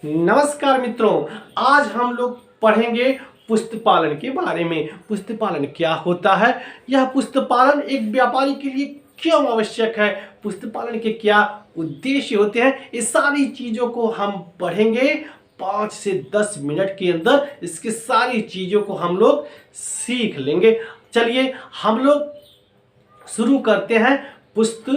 नमस्कार मित्रों, आज हम लोग पढ़ेंगे पुष्ट पालन के बारे में। पुष्ट पालन क्या होता है, यह पुष्ट पालन एक व्यापारी के लिए क्यों आवश्यक है, पुष्ट पालन के क्या उद्देश्य होते हैं, इस सारी चीज़ों को हम पढ़ेंगे 5 से 10 मिनट के अंदर। इसकी सारी चीज़ों को हम लोग सीख लेंगे। चलिए हम लोग शुरू करते हैं पुष्ट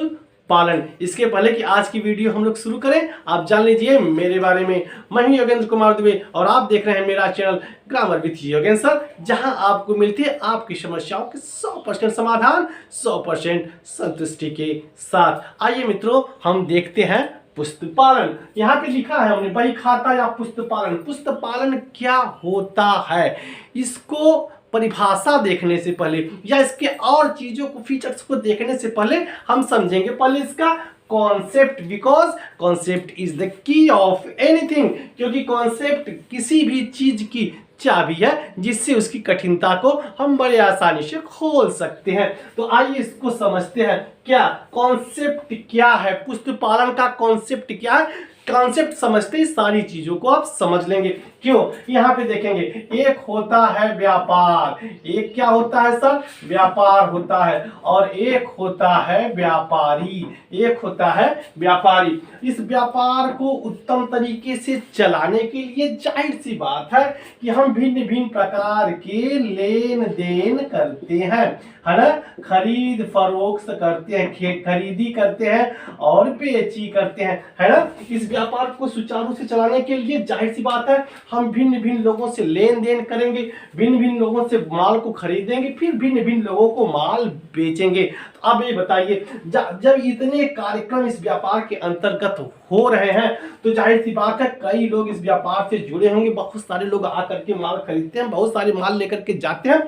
पालन। इसके पहले कि आज की वीडियो हम लोग शुरू करें, आप जान लीजिए मेरे बारे में। मैं हूं योगेंद्र कुमार दुबे और आप देख रहे हैं मेरा channel grammar with Yogendra sir, जहां आपको मिलती है आपकी समस्याओं के 100% समाधान 100% संतुष्टि के साथ। आइए मित्रों, हम देखते हैं पुष्ट पालन। यहाँ पे लिखा है हमने बही खाता या पुष्ट पालन। पुष्ट पालन क्या होता है, इसको परिभाषा देखने से पहले या इसके और चीजों को, फीचर्स को देखने से पहले हम समझेंगे पहले इसका concept, because concept is the key of anything. क्योंकि कॉन्सेप्ट किसी भी चीज की चाबी है जिससे उसकी कठिनता को हम बड़े आसानी से खोल सकते हैं। तो आइए इसको समझते हैं। क्या कॉन्सेप्ट क्या है, पुष्ट पालन का कॉन्सेप्ट क्या है। कॉन्सेप्ट समझते ही सारी चीजों को आप समझ लेंगे। क्यों, यहाँ पे देखेंगे एक होता है व्यापार, एक क्या होता है सर, व्यापार होता है, और एक होता है व्यापारी, एक होता है व्यापारी। इस व्यापार को उत्तम तरीके से चलाने के लिए जाहिर सी बात है कि हम भिन्न भिन्न प्रकार के लेन देन करते हैं, है ना। खरीद फरोख्त करते हैं, खरीदी करते हैं और बेची करते हैं, है ना। इस व्यापार को सुचारू से चलाने के लिए जाहिर सी बात है हम भिन्न भिन्न लोगों से लेन देन करेंगे, भिन्न भिन्न लोगों से माल को खरीदेंगे, फिर भिन्न भिन्न लोगों को माल बेचेंगे। तो अब ये बताइए, जब इतने कार्यक्रम इस व्यापार के अंतर्गत हो रहे हैं तो जाहिर सी बात है कई लोग इस व्यापार से जुड़े होंगे। बहुत सारे लोग आकर के माल खरीदते हैं, बहुत सारे माल लेकर के जाते हैं।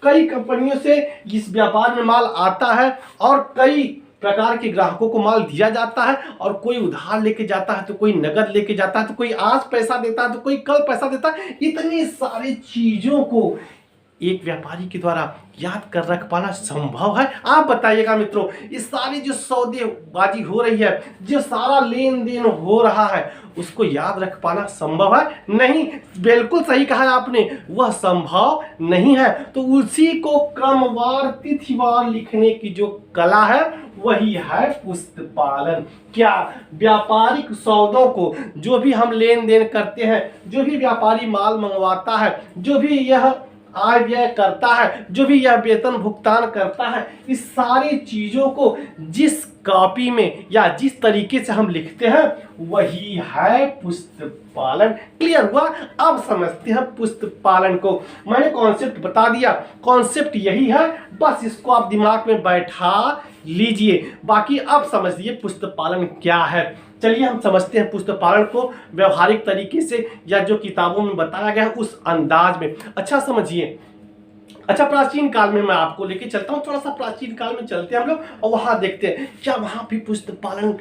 कई कंपनियों से इस व्यापार में माल आता है और कई प्रकार के ग्राहकों को माल दिया जाता है, और कोई उधार लेके जाता है तो कोई नगद लेके जाता है, तो कोई आज पैसा देता है तो कोई कल पैसा देता है। इतनी सारी चीजों को एक व्यापारी के द्वारा याद कर रख पाना संभव है? आप बताइएगा मित्रों। इस सारी जो सौदेबाजी हो रही है, जो सारा लेन देन हो रहा है, उसको याद रख पाना संभव है? नहीं, बिल्कुल सही कहा है आपने, वह संभव नहीं है। तो उसी को क्रमवार तिथिवार लिखने की जो कला है वही है पुष्ट पालन। क्या व्यापारिक सौदों को, जो भी हम लेन देन करते हैं, जो भी व्यापारी माल मंगवाता है, जो भी यह आय व्यय करता है, जो भी यह वेतन भुगतान करता है, इस सारी चीजों को जिस कॉपी में या जिस तरीके से हम लिखते हैं वही है पुष्ट पालन। क्लियर हुआ? अब समझते हैं पुष्ट पालन को। मैंने कॉन्सेप्ट बता दिया, कॉन्सेप्ट यही है, बस इसको आप दिमाग में बैठा लीजिए। बाकी अब समझिए पुष्ट पालन क्या है। चलिए हम समझते हैं पुष्ट पालन को व्यवहारिक तरीके से, या जो किताबों में बताया गया है उस अंदाज में। अच्छा समझिए। अच्छा, प्राचीन काल में मैं आपको लेके चलता हूँ, थोड़ा सा प्राचीन काल में चलते हैं हम लोग और वहां देखते हैं क्या वहां भी पुष्ट पालन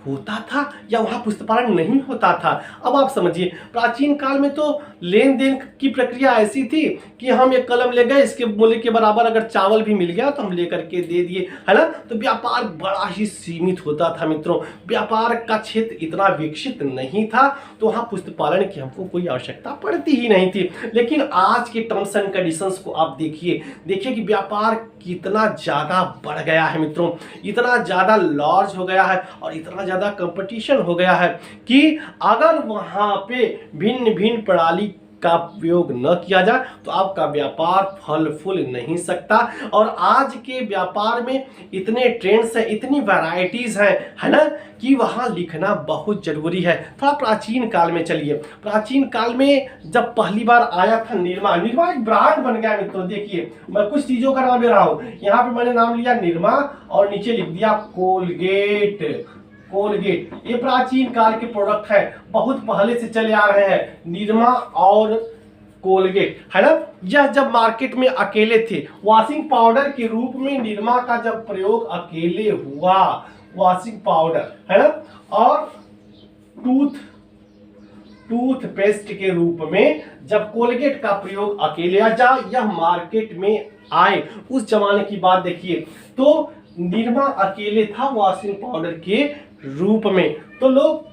होता था या वहां पुष्ट पालन नहीं होता था। अब आप समझिए, प्राचीन काल में तो लेन देन की प्रक्रिया ऐसी थी कि हम एक कलम ले गए, इसके मूल्य के बराबर अगर चावल भी मिल गया तो हम लेकर के दे दिए, है ना। तो व्यापार बड़ा ही सीमित होता था मित्रों, व्यापार का क्षेत्र इतना विकसित नहीं था, तो वहां पुष्ट पालन की हमको कोई आवश्यकता पड़ती ही नहीं थी। लेकिन आज के टर्म्स एंड कंडीशंस को आप देखिए कि व्यापार कितना ज्यादा बढ़ गया है मित्रों, इतना ज्यादा लार्ज हो गया है और इतना ज्यादा कंपटीशन हो गया है कि अगर वहां पे भिन्न भिन्न प्रणाली का उपयोग न किया जाए तो आपका व्यापार फल फूल नहीं सकता। और आज के व्यापार में इतने ट्रेंड्स हैं, इतनी वैरायटीज हैं, है ना, कि वहां लिखना बहुत जरूरी है। थोड़ा प्राचीन काल में चलिए। प्राचीन काल में जब पहली बार आया था निरमा एक ब्रांड बन गया मित्रों। देखिए मैं कुछ चीजों का नाम ले रहा हूं, यहाँ पे मैंने नाम लिया निरमा और नीचे लिख दिया कोलगेट। ये प्राचीन काल के प्रोडक्ट है, बहुत पहले से चले आ रहे हैं। निरमा और कोलगेट, है ना, यह जब मार्केट में अकेले थे, वॉशिंग पाउडर के रूप में निरमा का जब प्रयोग अकेले हुआ, वॉशिंग पाउडर, है ना, और टूथपेस्ट के रूप में जब कोलगेट का प्रयोग अकेले यह मार्केट में आए, उस जमाने की बात देखिए, तो निरमा अकेले था वॉशिंग पाउडर के रूप में, तो लोग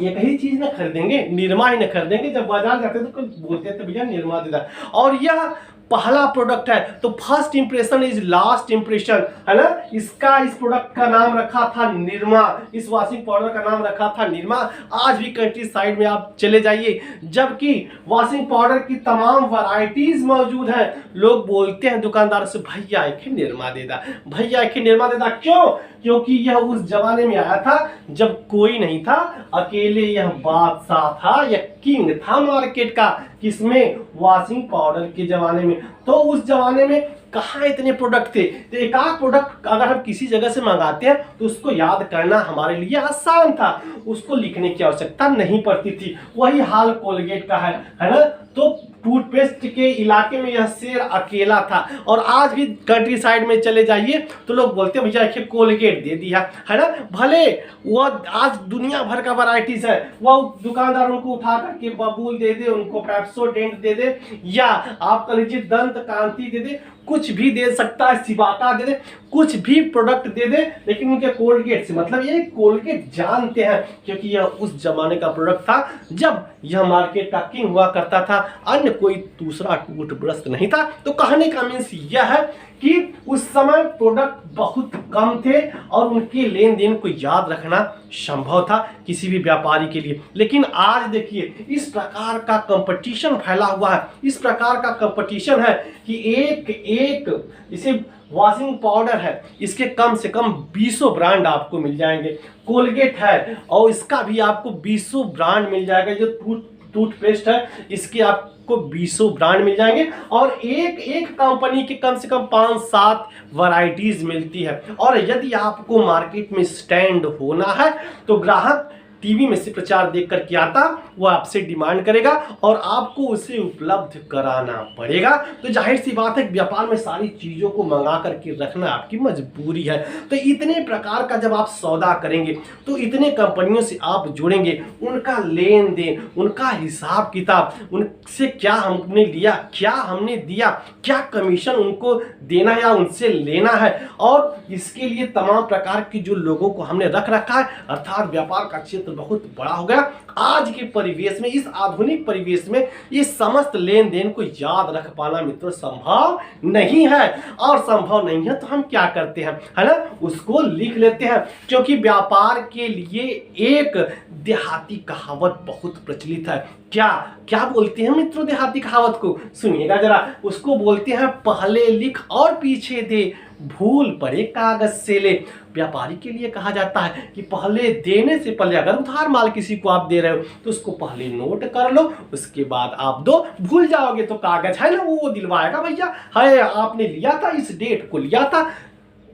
एक ही चीज ना खरीदेंगे, निरमा ही ना खरीदेंगे। जब बाजार जाते तो बोलते थे भैया निरमा दे दो, और यह पहला प्रोडक्ट है, तो first impression is last impression, है ना। इस प्रोडक्ट का नाम रखा था निरमा, इस वॉशिंग पाउडर का नाम रखा था निरमा। आज भी कंट्री साइड में आप चले जाइए, जबकि वॉशिंग पाउडर की तमाम वैरायटीज मौजूद हैं, लोग बोलते हैं दुकानदार से भैया एक निरमा दे दा, भैया एक निरमा दे दा। क्यों? क्योंकि यह उस जमाने में आया था जब कोई नहीं था, अकेले यह बादशाह था, यह किंग था मार्केट का, किसमें? वॉशिंग पाउडर के जमाने में। तो उस जमाने में कहाँ इतने प्रोडक्ट थे, तो एक आध प्रोडक्ट अगर हम किसी जगह से मंगाते हैं तो उसको याद करना हमारे लिए आसान था, उसको लिखने की आवश्यकता नहीं पड़ती थी। वही हाल कोलगेट का है ना। तो टूथपेस्ट के इलाके में यह शेर अकेला था, और आज भी कंट्री साइड में चले जाइए तो लोग बोलते हैं भैया एक कोलगेट दे दिया, है ना। भले वो आज दुनिया भर का वैरायटीज है, वो दुकानदार उनको उठा करके बबूल दे दे, उनको पेप्सोडेंट दे दे, या आप कह लीजिए दंत कांति दे दे, कुछ भी दे सकता है, सिबाका दे दे, कुछ भी प्रोडक्ट दे दे, लेकिन उनके कोलगेट से मतलब ये कोलगेट जानते हैं, क्योंकि यह उस जमाने का प्रोडक्ट था जब यह मार्केट का किंग हुआ करता था, अन्य कोई दूसरा टूथब्रश नहीं था। तो कहने का मीन्स यह है कि उस समय प्रोडक्ट बहुत कम थे और उनके लेन देन को याद रखना संभव था किसी भी व्यापारी के लिए। लेकिन आज देखिए इस प्रकार का कंपटीशन फैला हुआ है, इस प्रकार का कंपटीशन है कि एक इसे वॉशिंग पाउडर है, इसके कम से कम 20 ब्रांड आपको मिल जाएंगे। कोलगेट है और इसका भी आपको 20 ब्रांड मिल जाएगा। जो टूथपेस्ट है इसके आपको 20 ब्रांड मिल जाएंगे, और एक कंपनी के कम से कम 5-7 वैरायटीज मिलती है। और यदि आपको मार्केट में स्टैंड होना है तो ग्राहक टीवी में से प्रचार देख कर के आता, वो आपसे डिमांड करेगा और आपको उसे उपलब्ध कराना पड़ेगा। तो जाहिर सी बात है व्यापार में सारी चीज़ों को मंगा करके रखना आपकी मजबूरी है। तो इतने प्रकार का जब आप सौदा करेंगे तो इतने कंपनियों से आप जुड़ेंगे, उनका लेन देन, उनका हिसाब किताब, उनसे क्या हमने लिया, क्या हमने दिया, क्या कमीशन उनको देना या उनसे लेना है, और इसके लिए तमाम प्रकार की जो लोगों को हमने रख रखा है, अर्थात व्यापार का क्षेत्र बहुत बड़ा हो गया। आज के परिवेश में, इस आधुनिक परिवेश में ये समस्त लेन देन को याद रख पाना मित्रों संभव नहीं है। और संभव नहीं है तो हम क्या करते हैं, है ना, उसको लिख लेते हैं। क्योंकि व्यापार के लिए एक देहाती कहावत बहुत प्रचलित है। क्या क्या बोलते हैं मित्रों देहाती कहावत को? सुनिएगा जरा। उसको बोलते हैं पहले लिख और पीछे दे, भूल पड़े कागज से ले। व्यापारी के लिए कहा जाता है कि पहले देने से पहले, अगर उधार माल किसी को आप दे रहे हो तो उसको पहले नोट कर लो, उसके बाद आप दो। भूल जाओगे तो कागज है ना वो दिलवाएगा, भैया है आपने लिया था, इस डेट को लिया था,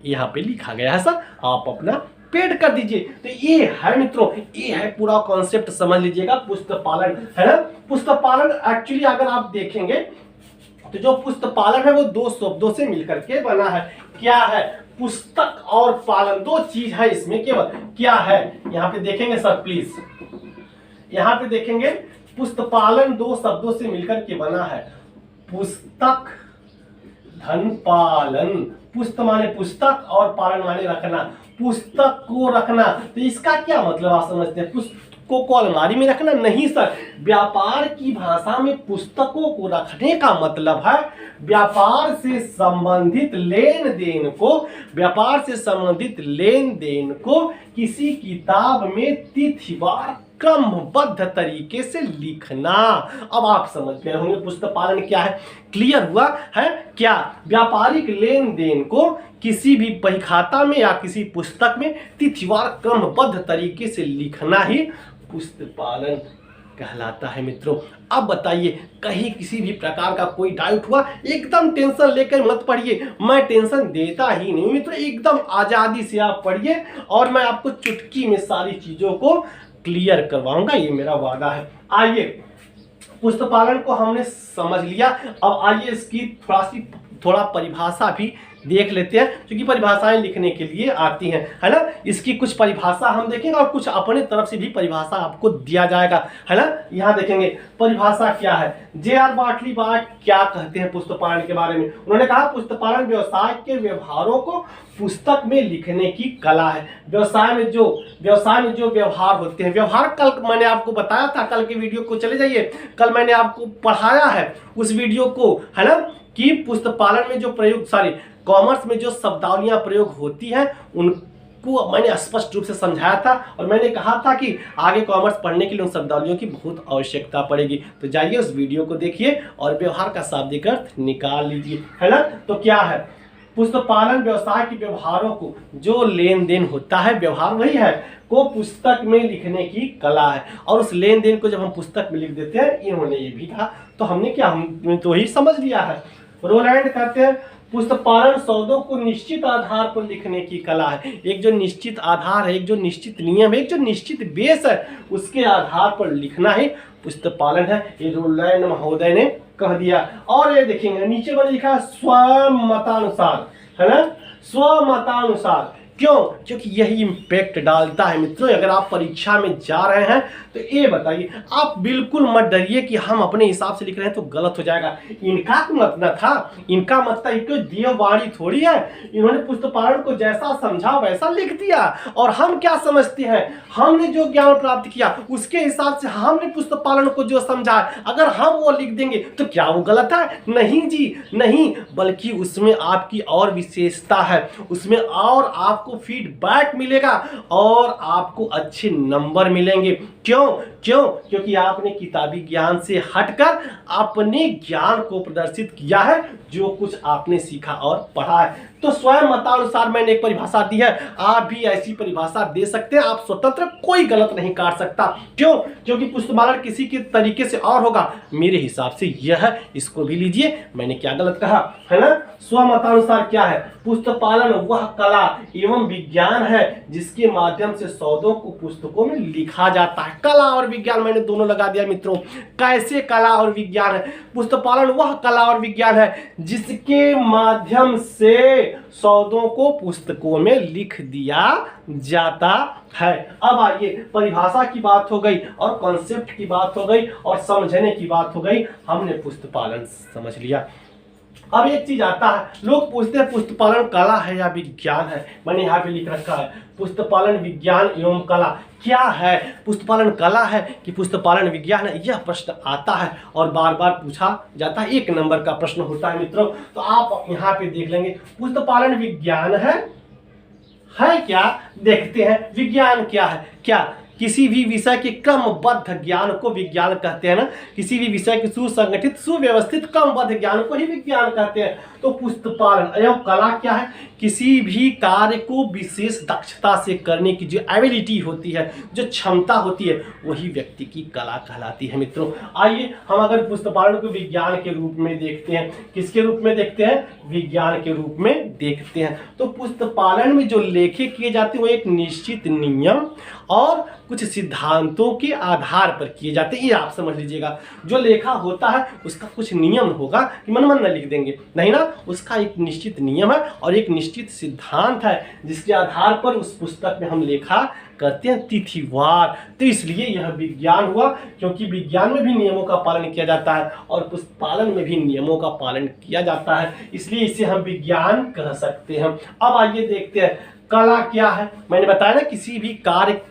यहाँ पे लिखा गया है सर, आप अपना पेड कर दीजिए। तो ये है मित्रों, ये है पूरा कॉन्सेप्ट, समझ लीजिएगा पुस्तक पालन, है ना। पुस्तक पालन एक्चुअली अगर आप देखेंगे तो जो पुस्तक पालन है वो 2 शब्दों से मिलकर के बना है। क्या है? पुस्तक और पालन, 2 चीज है इसमें केवल। क्या है? यहाँ पे देखेंगे सर प्लीज, यहाँ पे देखेंगे पुस्तक पालन 2 शब्दों से मिलकर के बना है। पुस्तक धन पालन, पुस्त माने पुस्तक और पालन माने रखना, पुस्तक को रखना। तो इसका क्या मतलब आप समझते हैं? पुस्तक को अलमारी में रखना नहीं सर, व्यापार की भाषा में पुस्तकों को रखने का मतलब है व्यापार से संबंधित लेन देन को, व्यापार से संबंधित लेन देन को किसी किताब में तिथिवार क्रमबद्ध तरीके से लिखना। अब आप समझ गए होंगे पुस्तक पालन क्या है, क्लियर हुआ है क्या? व्यापारिक लेन देन को किसी भी बही खाता में या किसी पुस्तक में तिथिवार क्रमबद्ध तरीके से लिखना ही पुस्तक पालन कहलाता है मित्रों। अब बताइए कहीं किसी भी प्रकार का कोई डाउट हुआ, एकदम टेंशन लेकर मत पढ़िए, मैं टेंशन देता ही नहीं मित्रों, एकदम आजादी से आप पढ़िए और मैं आपको चुटकी में सारी चीजों को क्लियर करवाऊंगा, ये मेरा वादा है। आइए पुष्प पालन को हमने समझ लिया। अब आइए इसकी थोड़ा परिभाषा भी देख लेते हैं, क्योंकि परिभाषाएं लिखने के लिए आती हैं, है ना। इसकी कुछ परिभाषा हम देखेंगे और कुछ अपने तरफ से भी परिभाषा आपको दिया जाएगा, है ना। यहाँ देखेंगे परिभाषा क्या है। जे.आर. बाटली क्या कहते हैं पुस्तक पालन के बारे में। उन्होंने कहा पुस्तक पालन व्यवसाय के व्यवहारों को पुस्तक में लिखने की कला है। व्यवसाय में जो व्यवहार होते हैं, व्यवहार कल मैंने आपको बताया था, कल के वीडियो को चले जाइए, कल मैंने आपको पढ़ाया है उस वीडियो को, है ना, कि पुस्तक पालन में जो प्रयोग कॉमर्स में जो शब्दावलियां प्रयोग होती हैं उनको मैंने स्पष्ट रूप से समझाया था, और मैंने कहा था कि आगे कॉमर्स पढ़ने के लिए उन शब्दावलियों की बहुत आवश्यकता पड़ेगी। तो जाइए उस वीडियो को देखिए और व्यवहार का शाब्दिक अर्थ निकाल लीजिए, है ना। तो क्या है पुस्तक पालन व्यवसाय के व्यवहारों को, जो लेन देन होता है, व्यवहार वही है, को पुस्तक में लिखने की कला है। और उस लेन देन को जब हम पुस्तक में लिख देते हैं, इन्होंने ये भी कहा, तो हमने क्या, हमने तो ही समझ लिया है। रोलैंड कहते हैं पुस्तक पालन सौदों को निश्चित आधार पर लिखने की कला है। एक जो निश्चित आधार है, एक जो निश्चित नियम है, एक जो निश्चित बेस है, उसके आधार पर लिखना ही पुस्तक पालन है। ये रोलैंड महोदय ने कह दिया। और ये देखेंगे नीचे मैंने लिखा है स्वमतानुसार, है ना, स्वमतानुसार। क्यों? क्योंकि यही इम्पैक्ट डालता है मित्रों। अगर आप परीक्षा में जा रहे हैं तो ये बताइए, आप बिल्कुल मत डरिए कि हम अपने हिसाब से लिख रहे हैं तो गलत हो जाएगा। इनका तो मतलब था, इनका मतलब एक देववाणी थोड़ी है। इन्होंने पुस्तक पालन को जैसा समझा वैसा लिख दिया, और हम क्या समझते हैं, हमने जो ज्ञान प्राप्त किया उसके हिसाब से हमने पुस्तक पालन को जो समझा, अगर हम वो लिख देंगे तो क्या वो गलत है? नहीं जी, नहीं, बल्कि उसमें आपकी और विशेषता है, उसमें और आपको फीडबैक मिलेगा और आपको अच्छे नंबर मिलेंगे। क्योंकि आपने किताबी ज्ञान से हटकर अपने ज्ञान को प्रदर्शित किया है, जो कुछ आपने सीखा और पढ़ा है। तो स्वयं मतानुसार मैंने एक परिभाषा दी है, आप भी ऐसी परिभाषा दे सकते हैं। आप स्वतंत्र, कोई गलत नहीं काट सकता। क्योंकि पुस्तक पालन किसी के तरीके से और होगा, मेरे हिसाब से यह है, इसको भी लीजिए। मैंने क्या गलत कहा, है ना। स्वमतानुसार क्या है? पुस्तक पालन वह कला एवं विज्ञान है जिसके माध्यम से सौदों को पुस्तकों में लिखा जाता है। कला और विज्ञान मैंने दोनों लगा दिया मित्रों। कैसे कला और विज्ञान है? पुस्तक पालन वह कला और विज्ञान है जिसके माध्यम से सौदों को पुस्तकों में लिख दिया जाता है। अब आइए, परिभाषा की बात हो गई और कॉन्सेप्ट की बात हो गई और समझने की बात हो गई, हमने पुस्तक पालन समझ लिया। अब एक चीज आता है, लोग पूछते हैं पुस्तक पालन कला है या विज्ञान है। मैंने यहाँ पे लिख रखा है पुस्तक पालन विज्ञान एवं कला। क्या है? पुस्तक पालन कला है कि पुस्तक पालन विज्ञान है? यह प्रश्न आता है और बार बार पूछा जाता है। 1 नंबर का प्रश्न होता है मित्रों। तो आप यहाँ पे देख लेंगे पुस्तक पालन विज्ञान है क्या? देखते हैं विज्ञान क्या है। क्या? किसी भी विषय के क्रमबद्ध ज्ञान को विज्ञान कहते हैं ना। किसी भी विषय के सुसंगठित सुव्यवस्थित क्रमबद्ध ज्ञान को ही विज्ञान कहते हैं। तो पुस्तक पालन एवं कला क्या है? किसी भी कार्य को विशेष दक्षता से करने की जो एबिलिटी होती है, जो क्षमता होती है, वही व्यक्ति की कला कहलाती है मित्रों। आइए हम अगर पुस्तक पालन को विज्ञान के रूप में देखते हैं, किसके रूप में देखते हैं? विज्ञान के रूप में देखते हैं। तो पुस्तक पालन में जो लेखे किए जाते हैं वो एक निश्चित नियम और कुछ सिद्धांतों के आधार पर किए जाते हैं। ये आप समझ लीजिएगा, जो लेखा होता है उसका कुछ नियम होगा कि मन न लिख देंगे, नहीं ना। उसका एक निश्चित नियम है और एक निश्चित सिद्धांत है जिसके आधार पर उस पुस्तक में हम लेखा करते हैं तिथिवार। तो इसलिए यह विज्ञान हुआ, क्योंकि विज्ञान में भी नियमों का पालन किया जाता है और पुस्तक पालन में भी नियमों का पालन किया जाता है, इसलिए इसे हम विज्ञान कह सकते हैं। अब आइए देखते हैं कला क्या है। मैंने बताया ना, किसी भी कार्य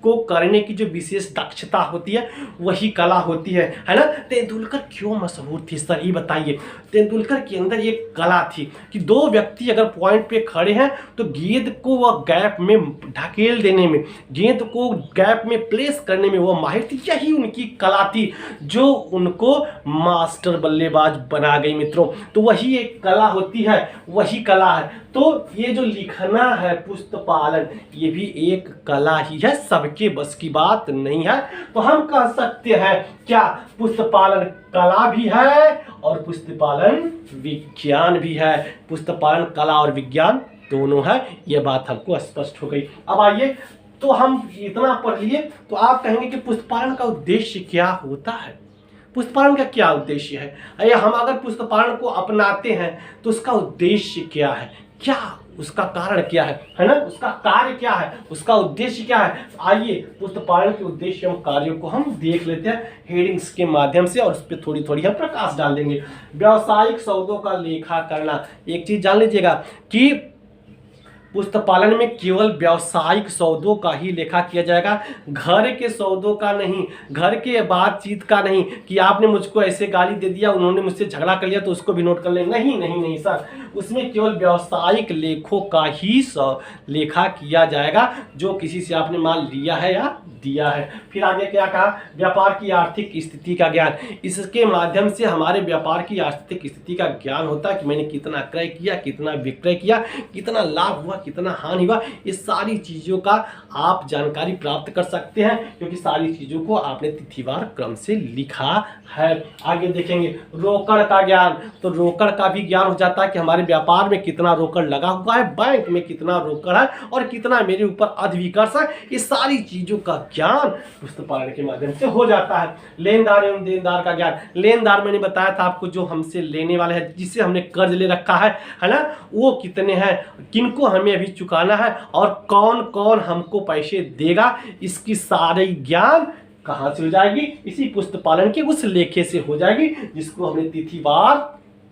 को करने की जो विशेष दक्षता होती है वही कला होती है ना। तेंदुलकर क्यों मशहूर थी सर, ये बताइए। तेंदुलकर के अंदर एक कला थी कि 2 व्यक्ति अगर पॉइंट पे खड़े हैं तो गेंद को वह गैप में ढकेल देने में, गेंद को गैप में प्लेस करने में वो माहिर थी। यही उनकी कला थी जो उनको मास्टर बल्लेबाज बना गई मित्रों। तो वही एक कला होती है, वही कला है। तो ये जो लिखना है पुस्तक पालन, ये भी एक कला ही है, सबके बस की बात नहीं है। तो हम कह सकते हैं क्या? पुस्तक पालन कला भी है और पुस्तक पालन विज्ञान भी है। पुस्तक पालन कला और विज्ञान दोनों है, ये बात हमको स्पष्ट हो गई। अब आइए, तो हम इतना पढ़ लिए तो आप कहेंगे कि पुस्तक पालन का उद्देश्य क्या होता है? पुस्तपालन का क्या उद्देश्य है, या हम अगर पुस्तपालन को अपनाते हैं तो उसका उद्देश्य क्या है, क्या उसका कारण क्या है ना, उसका कार्य क्या है, उसका उद्देश्य क्या है। आइए पुस्तपालन के उद्देश्य एवं कार्यों को हम देख लेते हैं हेडिंग्स के माध्यम से, और उस पर थोड़ी थोड़ी हम प्रकाश डाल देंगे। व्यावसायिक सौदों का लेखा करना। एक चीज जान लीजिएगा कि पुस्तपालन में केवल व्यावसायिक सौदों का ही लेखा किया जाएगा, घर के सौदों का नहीं, घर के बातचीत का नहीं, कि आपने मुझको ऐसे गाली दे दिया, उन्होंने मुझसे झगड़ा कर लिया तो उसको भी नोट कर ले, नहीं नहीं नहीं सर, उसमें केवल व्यावसायिक लेखों का ही लेखा किया जाएगा, जो किसी से आपने माल लिया है या दिया है। फिर आगे क्या कहा, व्यापार की आर्थिक स्थिति का ज्ञान। इसके माध्यम से हमारे व्यापार की आर्थिक स्थिति का ज्ञान होता है कि मैंने कितना क्रय किया, कितना विक्रय किया, कितना लाभ हुआ, कितना हानि हुआ। ये सारी चीजों का आप जानकारी प्राप्त कर सकते हैं, क्योंकि सारी चीजों को आपने तिथिवार क्रम से लिखा है। आगे देखेंगे रोकड़ का ज्ञान। तो रोकड़ का भी ज्ञान हो जाता है कि हमारे व्यापार में कितना रोकड़ लगा हुआ है, बैंक में कितना रोकड़ है, और कितना मेरे ऊपर अधिविकर्ष है। ये सारी चीजों का ज्ञान पुस्तपालन के माध्यम से हो जाता है। लेनदार एवं देनदार का ज्ञान। लेनदार मैंने बताया था आपको, जो हमसे लेने वाले हैं, जिससे हमने कर्ज ले रखा है ना, वो कितने हैं, किनको हमें अभी चुकाना है, और कौन कौन हमको पैसे देगा, इसकी सारी ज्ञान कहाँ से हो जाएगी, इसी पुस्तपालन के उस लेखे से हो जाएगी जिसको हमने तिथिवार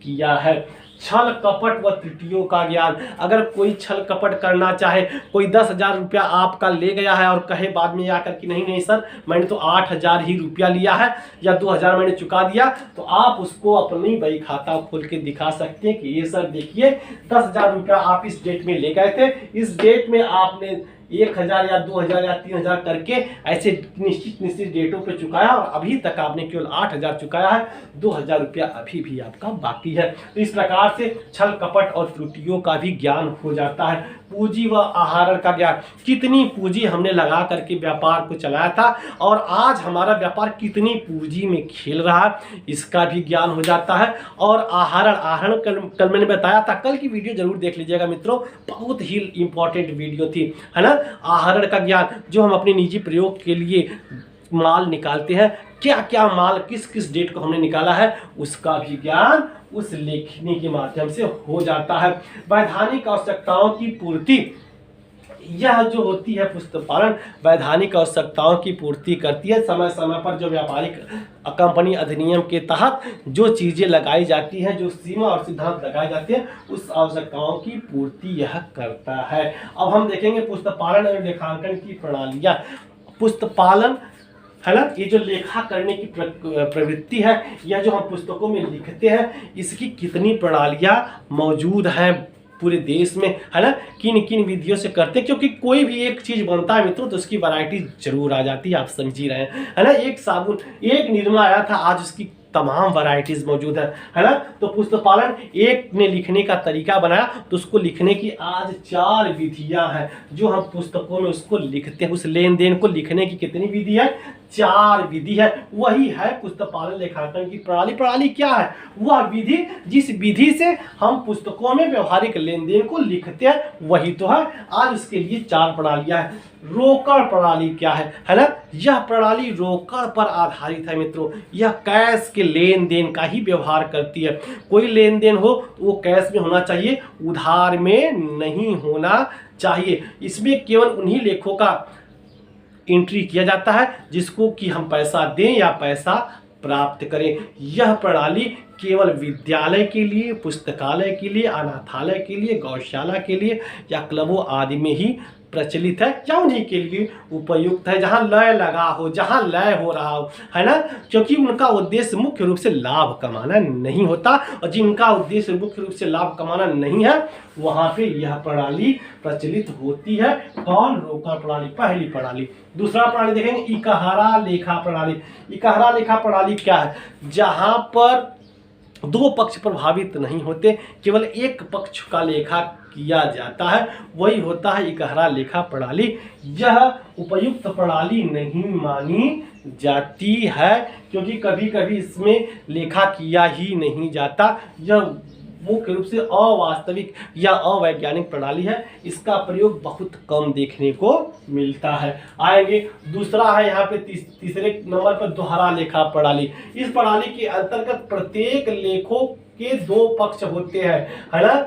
किया है। छल कपट व त्रुटियों का ज्ञान। अगर कोई छल कपट करना चाहे, कोई 10,000 रुपया आपका ले गया है और कहे बाद में आकर कि नहीं नहीं सर, मैंने तो 8,000 ही रुपया लिया है, या 2,000 मैंने चुका दिया, तो आप उसको अपनी बही खाता खोल के दिखा सकते हैं कि ये सर देखिए 10,000 रुपया आप इस डेट में ले गए थे, इस डेट में आपने 1,000 या 2,000 या 3,000 करके ऐसे निश्चित डेटों पे चुकाया, और अभी तक आपने केवल 8,000 चुकाया है, 2,000 रुपया अभी भी आपका बाकी है। तो इस प्रकार से छल कपट और त्रुटियों का भी ज्ञान हो जाता है। पूंजी व आहरण का ज्ञान। कितनी पूंजी हमने लगा करके व्यापार को चलाया था, और आज हमारा व्यापार कितनी पूंजी में खेल रहा है, इसका भी ज्ञान हो जाता है। और आहरण कल मैंने बताया था, कल की वीडियो जरूर देख लीजिएगा मित्रों, बहुत ही इंपॉर्टेंट वीडियो थी, है ना। आहरण का ज्ञान, जो हम अपने निजी प्रयोग के लिए माल निकालते हैं, क्या क्या माल किस किस डेट को हमने निकाला है, उसका भी ज्ञान उस लेखनी के माध्यम से हो जाता है। वैधानिक आवश्यकताओं की पूर्ति। यह जो होती है पुस्तपालन, वैधानिक आवश्यकताओं की पूर्ति करती है। समय समय पर जो व्यापारिक कंपनी अधिनियम के तहत जो चीज़ें लगाई जाती हैं, जो सीमा और सिद्धांत लगाए जाते हैं, उस आवश्यकताओं की पूर्ति यह करता है। अब हम देखेंगे पुस्तपालन और लेखांकन की प्रणालियाँ। पुस्तपालन है ना, ये जो लेखा करने की प्रवृत्ति है, यह जो हम पुस्तकों में लिखते हैं, इसकी कितनी प्रणालियाँ मौजूद हैं पूरे देश में, है ना, किन किन विधियों से करते हैं। क्योंकि कोई भी एक चीज़ बनता है मित्रों, तो उसकी वैरायटी जरूर आ जाती है, आप समझ ही रहे हैं, है ना। एक साबुन, एक निरमा आया था, आज उसकी तमाम वैरायटीज मौजूद है ना। तो पुस्तपालन एक ने लिखने का तरीका बनाया, तो उसको लिखने की आज 4 विधियां हैं, जो हम पुस्तकों में उसको लिखते हैं। उस लेन देन को लिखने की कितनी विधि है, 4 विधि है। वही है पुस्तपालन लेखांकन की प्रणाली। प्रणाली क्या है, वह विधि जिस विधि से हम पुस्तकों में व्यवहारिक लेन देन को लिखते हैं, वही तो है। आज उसके लिए 4 प्रणालियां हैं। रोकड़ प्रणाली क्या है ना, यह प्रणाली रोकड़ पर आधारित है मित्रों। यह कैश के लेन देन का ही व्यवहार करती है। कोई लेन देन हो तो वो कैश में होना चाहिए, उधार में नहीं होना चाहिए। इसमें केवल उन्हीं लेखों का एंट्री किया जाता है जिसको कि हम पैसा दें या पैसा प्राप्त करें। यह प्रणाली केवल विद्यालय के लिए, पुस्तकालय के लिए, अनाथालय के लिए, गौशाला के लिए या क्लबों आदि में ही प्रचलित है, या उन्हीं के लिए उपयुक्त है, जहां लय लगा हो, जहां लय हो रहा हो, है ना। क्योंकि उनका उद्देश्य मुख्य रूप से लाभ कमाना नहीं होता, और जिनका उद्देश्य मुख्य रूप से लाभ कमाना नहीं है, वहां पे यह प्रणाली प्रचलित होती है। कौन, रोकड़ प्रणाली, पहली प्रणाली। दूसरा प्रणाली देखेंगे इकहरा लेखा प्रणाली। इकहरा लेखा प्रणाली क्या है, जहां पर 2 पक्ष प्रभावित नहीं होते, केवल एक पक्ष का लेखा किया जाता है, वही होता है इकहरा लेखा प्रणाली। यह उपयुक्त प्रणाली नहीं मानी जाती है, क्योंकि कभी कभी इसमें लेखा किया ही नहीं जाता। यह मुख्य रूप से अवास्तविक या अवैज्ञानिक प्रणाली है। इसका प्रयोग बहुत कम देखने को मिलता है। आएंगे दूसरा है यहाँ पे तीसरे नंबर पर दोहरा लेखा प्रणाली। इस प्रणाली के अंतर्गत प्रत्येक लेखों के दो पक्ष होते हैं, है ना,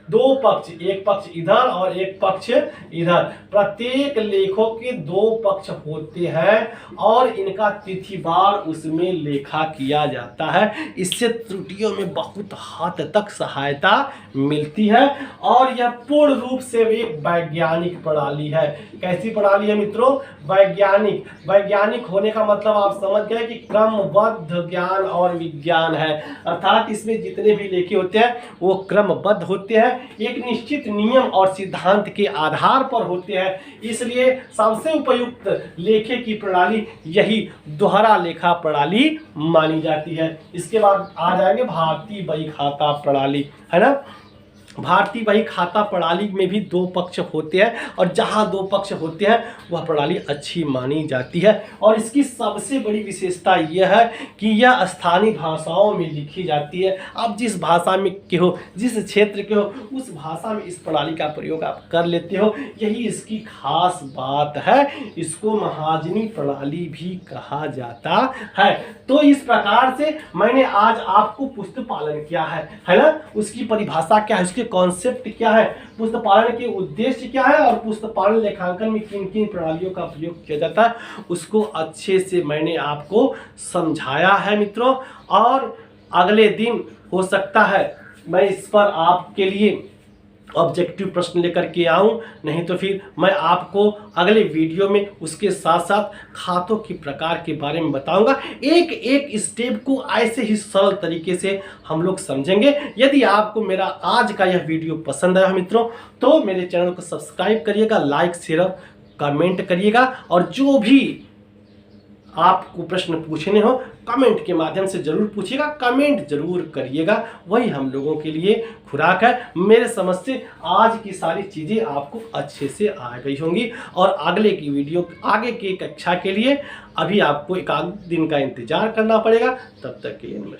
दो पक्ष, एक पक्ष इधर और एक पक्ष इधर। प्रत्येक लेखों के दो पक्ष होते हैं और इनका तिथिवार उसमें लेखा किया जाता है। इससे त्रुटियों में बहुत हद तक सहायता मिलती है और यह पूर्ण रूप से एक वैज्ञानिक प्रणाली है। कैसी प्रणाली है मित्रों? वैज्ञानिक। वैज्ञानिक होने का मतलब आप समझ गए कि क्रमबद्ध ज्ञान और विज्ञान है, अर्थात इसमें जितने भी लेखे होते हैं वो क्रमबद्ध होते हैं, एक निश्चित नियम और सिद्धांत के आधार पर होते हैं। इसलिए सबसे उपयुक्त लेखे की प्रणाली यही दोहरा लेखा प्रणाली मानी जाती है। इसके बाद आ जाएंगे भारतीय बही खाता प्रणाली, है ना। भारतीय बही खाता प्रणाली में भी दो पक्ष होते हैं और जहां दो पक्ष होते हैं वह प्रणाली अच्छी मानी जाती है। और इसकी सबसे बड़ी विशेषता यह है कि यह स्थानीय भाषाओं में लिखी जाती है। आप जिस भाषा में के हो, जिस क्षेत्र के हो, उस भाषा में इस प्रणाली का प्रयोग आप कर लेते हो, यही इसकी खास बात है। इसको महाजनी प्रणाली भी कहा जाता है। तो इस प्रकार से मैंने आज आपको पुस्तक पालन किया है ना, उसकी परिभाषा क्या है, उसके कॉन्सेप्ट क्या है, पुस्तक पालन के उद्देश्य क्या है और पुस्तक पालन लेखांकन में किन किन प्रणालियों का प्रयोग किया जाता है, उसको अच्छे से मैंने आपको समझाया है मित्रों। और अगले दिन हो सकता है मैं इस पर आपके लिए ऑब्जेक्टिव प्रश्न लेकर के आऊं, नहीं तो फिर मैं आपको अगले वीडियो में उसके साथ साथ खातों के प्रकार के बारे में बताऊंगा। एक एक स्टेप को ऐसे ही सरल तरीके से हम लोग समझेंगे। यदि आपको मेरा आज का यह वीडियो पसंद आया मित्रों तो मेरे चैनल को सब्सक्राइब करिएगा, लाइक शेयर कमेंट करिएगा और जो भी आपको प्रश्न पूछने हो कमेंट के माध्यम से जरूर पूछिएगा, कमेंट जरूर करिएगा, वही हम लोगों के लिए खुराक है। मेरे समझ से आज की सारी चीज़ें आपको अच्छे से आ गई होंगी और अगले की वीडियो आगे की कक्षा के लिए अभी आपको एक आध दिन का इंतजार करना पड़ेगा। तब तक के लिए नमस्कार।